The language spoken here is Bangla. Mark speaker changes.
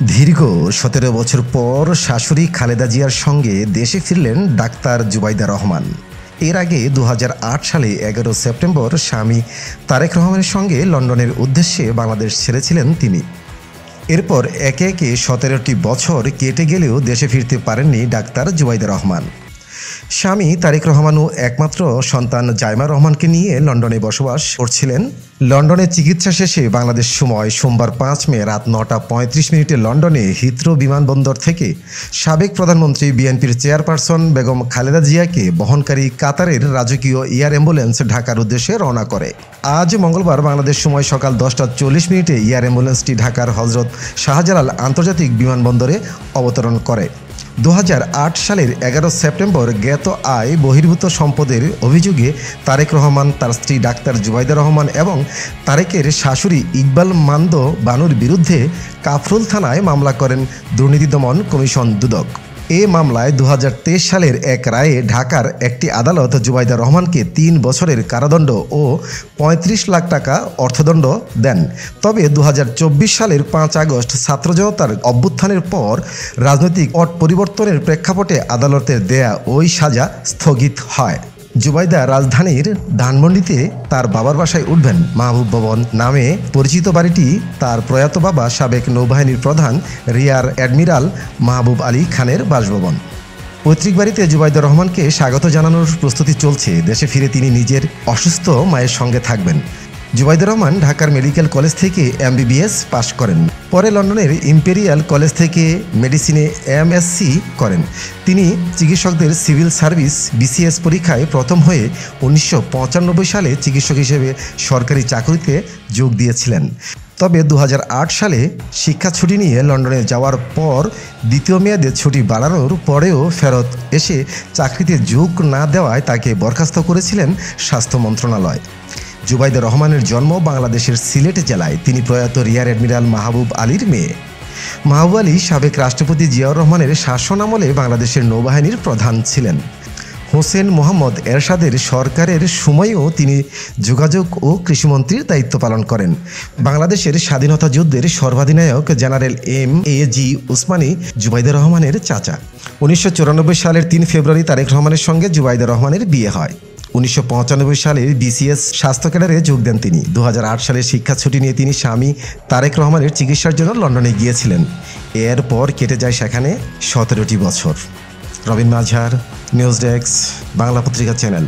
Speaker 1: দীর্ঘ ১৭ বছর পর শাশুড়ি খালেদা জিয়ার সঙ্গে দেশে ফিরলেন ডাক্তার জুবাইদা রহমান। এর আগে ২০০৮ সালে ১১ সেপ্টেম্বর স্বামী তারেক রহমানের সঙ্গে লন্ডনের উদ্দেশ্যে বাংলাদেশ ছেড়েছিলেন তিনি। এরপর একে একে ১৭টি বছর কেটে গেলেও দেশে ফিরতে পারেননি ডাক্তার জুবাইদা রহমান। স্বামী তারেক রহমানও একমাত্র সন্তান জাইমা রহমানকে নিয়ে লন্ডনে বসবাস করছিলেন। লন্ডনে চিকিৎসা শেষে বাংলাদেশ সময় সোমবার ৫ মে রাত ৯টা ৩৫ মিনিটে লন্ডনে হিথ্রো বিমানবন্দর থেকে সাবেক প্রধানমন্ত্রী বিএনপির চেয়ারপারসন বেগম খালেদা জিয়াকে বহনকারী কাতারের রাজকীয় এয়ার অ্যাম্বুলেন্স ঢাকার উদ্দেশ্যে রওনা করে। আজ মঙ্গলবার বাংলাদেশ সময় সকাল ১০টা ৪০ মিনিটে এয়ার অ্যাম্বুলেন্সটি ঢাকার হজরত শাহজালাল আন্তর্জাতিক বিমানবন্দরে অবতরণ করে। ২০০৮ সালের ১১ সেপ্টেম্বর জ্ঞাত আয় বহির্ভূত সম্পদের অভিযোগে তারেক রহমান, তার স্ত্রী ডাক্তার জুবাইদা রহমান এবং তারেকের শাশুড়ি ইকবাল মান্দ বানুর বিরুদ্ধে কাফরুল থানায় মামলা করেন দুর্নীতি দমন কমিশন দুদক। এ মামলায় ২০২৩ সালের এক রায়ে ঢাকার একটি আদালত জুবাইদা রহমানকে ৩ বছরের কারাদণ্ড ও ৩৫ লাখ টাকা অর্থদণ্ড দেন। তবে ২০২৪ সালের ৫ আগস্ট ছাত্র জনতার অভ্যুত্থানের পর রাজনৈতিক পট পরিবর্তনের প্রেক্ষাপটে আদালতের দেয়া ওই সাজা স্থগিত হয়। জুবাইদা রাজধানীর ধানমন্ডিতে তার বাবার বাসায় উঠবেন। মাহবুব ভবন নামে পরিচিত বাড়িটি তার প্রয়াত বাবা সাবেক নৌবাহিনীর প্রধান রিয়ার অ্যাডমিরাল মাহবুব আলী খানের বাসভবন। পৈতৃক বাড়িতে জুবাইদা রহমানকে স্বাগত জানানোর প্রস্তুতি চলছে। দেশে ফিরে তিনি নিজের অসুস্থ মায়ের সঙ্গে থাকবেন। জুবাইদা রহমান ঢাকার মেডিকেল কলেজ থেকে MBBS পাশ করেন। পরে লন্ডনের ইম্পেরিয়াল কলেজ থেকে মেডিসিনে MSc করেন। তিনি চিকিৎসকদের সিভিল সার্ভিস BCS পরীক্ষায় প্রথম হয়ে ১৯৯৫ সালে চিকিৎসক হিসেবে সরকারি চাকরিতে যোগ দিয়েছিলেন। তবে ২০০৮ সালে শিক্ষা ছুটি নিয়ে লন্ডনে যাওয়ার পর দ্বিতীয় মেয়াদে ছুটি বাড়ানোর পরেও ফেরত এসে চাকরিতে যোগ না দেওয়ায় তাকে বরখাস্ত করেছিলেন স্বাস্থ্য মন্ত্রণালয়। জুবাইদা রহমানের জন্ম বাংলাদেশের সিলেট জেলায়। তিনি প্রয়াত রিয়ার অ্যাডমিরাল মাহবুব আলীর মেয়ে। মাহবুব আলী সাবেক রাষ্ট্রপতি জিয়াউর রহমানের শাসনামলে বাংলাদেশের নৌবাহিনীর প্রধান ছিলেন। হোসেন মোহাম্মদ এরশাদের সরকারের সময়েও তিনি যোগাযোগ ও কৃষিমন্ত্রীর দায়িত্ব পালন করেন। বাংলাদেশের স্বাধীনতা যুদ্ধের সর্বাধিনায়ক জেনারেল MAG উসমানী জুবাইদা রহমানের চাচা। ১৯৯৪ সালের ৩ ফেব্রুয়ারি তারেক রহমানের সঙ্গে জুবাইদা রহমানের বিয়ে হয়। ১৯৯৫ সালে BCS স্বাস্থ্য ক্যাডারে যোগ দেন তিনি। ২০০৮ সালে শিক্ষা ছুটি নিয়ে তিনি স্বামী তারেক রহমানের চিকিৎসার জন্য লন্ডনে গিয়েছিলেন। এরপর কেটে যায় সেখানে ১৭টি বছর। রবিন মাঝার, নিউজ ডেস্ক, বাংলা পত্রিকা চ্যানেল।